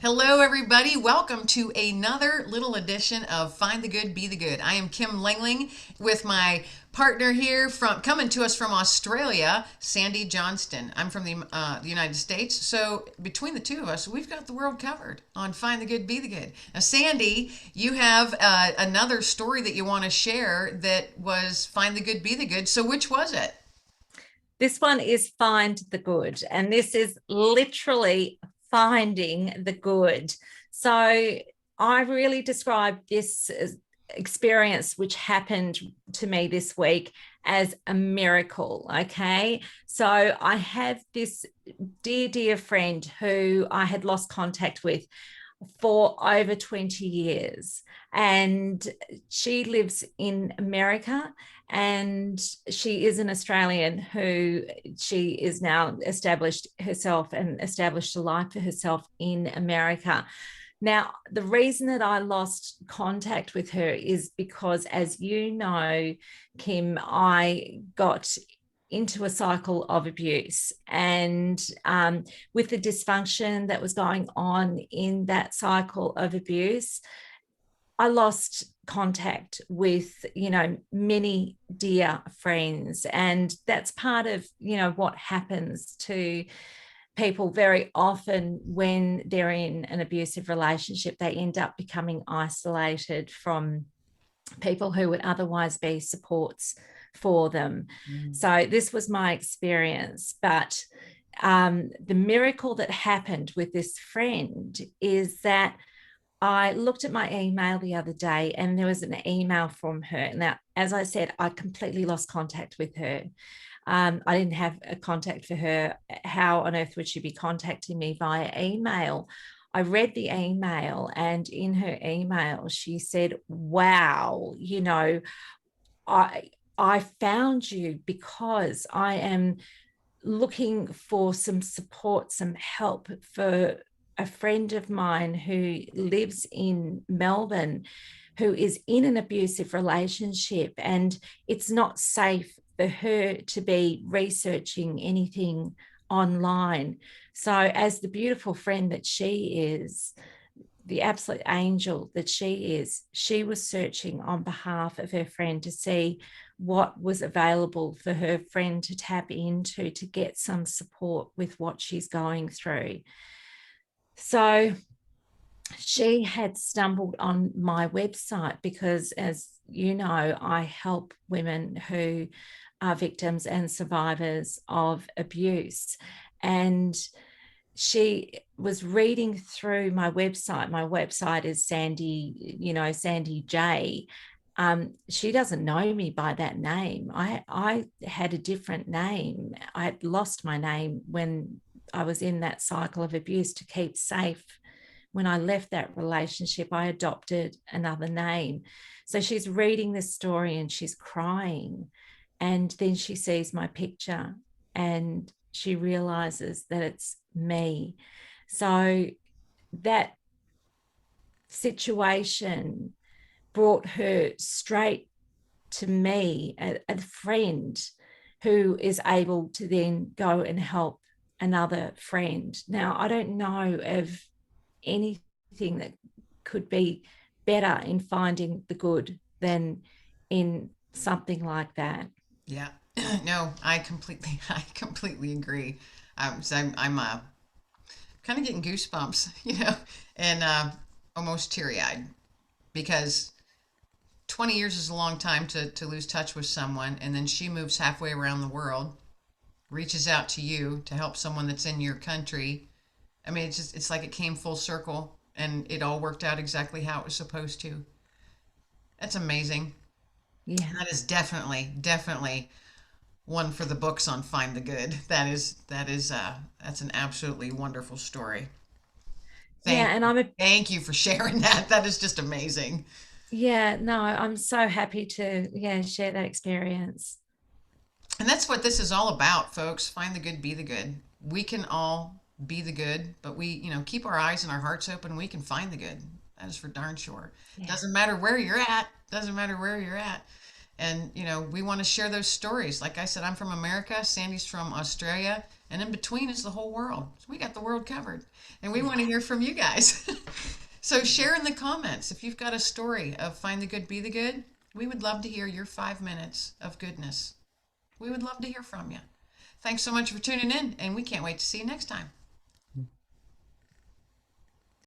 Hello, everybody. Welcome to another little edition of Find the Good, Be the Good. I am Kim Lengling with my partner here from coming to us from Australia, Sandy Johnston. I'm from the United States, so between the two of us, we've got the world covered on Find the Good, Be the Good. Now, Sandy, you have another story that you want to share that was Find the Good, Be the Good. So, which was it? This one is find the good, and this is literally finding the good. So I really describe this experience which happened to me this week as a miracle. Okay. So I have this dear friend who I had lost contact with for over 20 years. And she lives in America, and she is an Australian who she is now established herself and established a life for herself in America. Now, the reason that I lost contact with her is because, as you know, Kim, I got into a cycle of abuse. And with the dysfunction that was going on in that cycle of abuse, I lost contact with, many dear friends. And that's part of, what happens to people very often when they're in an abusive relationship. They end up becoming isolated from people who would otherwise be supports for them. Mm. So this was my experience. But the miracle that happened with this friend is that I looked at my email the other day and there was an email from her. Now, as I said, I completely lost contact with her. I didn't have a contact for her. How on earth would she be contacting me via email? I read the email, and in her email, she said, "Wow, I I found you because I am looking for some support, some help for a friend of mine who lives in Melbourne, who is in an abusive relationship, and it's not safe for her to be researching anything online." So, as the beautiful friend that she is, the absolute angel that she is, she was searching on behalf of her friend to see what was available for her friend to tap into to get some support with what she's going through. So she had stumbled on my website because, as you know, I help women who are victims and survivors of abuse. And she was reading through my website. My website is Sandy, Sandy J. She doesn't know me by that name. I had a different name. I had lost my name when I was in that cycle of abuse to keep safe. When I left that relationship, I adopted another name. So she's reading this story and she's crying. And then she sees my picture and she realizes that it's me. So that situation brought her straight to me, a friend who is able to then go and help another friend. Now, I don't know of anything that could be better in finding the good than in something like that. Yeah. No, I completely agree. I'm kind of getting goosebumps, and almost teary-eyed because 20 years is a long time to lose touch with someone, and then she moves halfway around the world, reaches out to you to help someone that's in your country. I mean, it's like it came full circle and it all worked out exactly how it was supposed to. That's amazing. Yeah. And that is definitely one for the books on Find the Good. That's an absolutely wonderful story. Yeah. Thank And you. I'm a, Thank you for sharing that. That is just amazing. yeah, no, I'm so happy to, yeah, share that experience. And that's what this is all about, folks. Find the good, be the good. We can all be the good, but keep our eyes and our hearts open. We can find the good. That is for darn sure. Yeah. Doesn't matter where you're at. Doesn't matter where you're at. And, we want to share those stories. Like I said, I'm from America. Sandy's from Australia. And in between is the whole world. So we got the world covered. And we want to hear from you guys. So share in the comments if you've got a story of find the good, be the good. We would love to hear your 5 minutes of goodness. We would love to hear from you. Thanks so much for tuning in, and we can't wait to see you next time.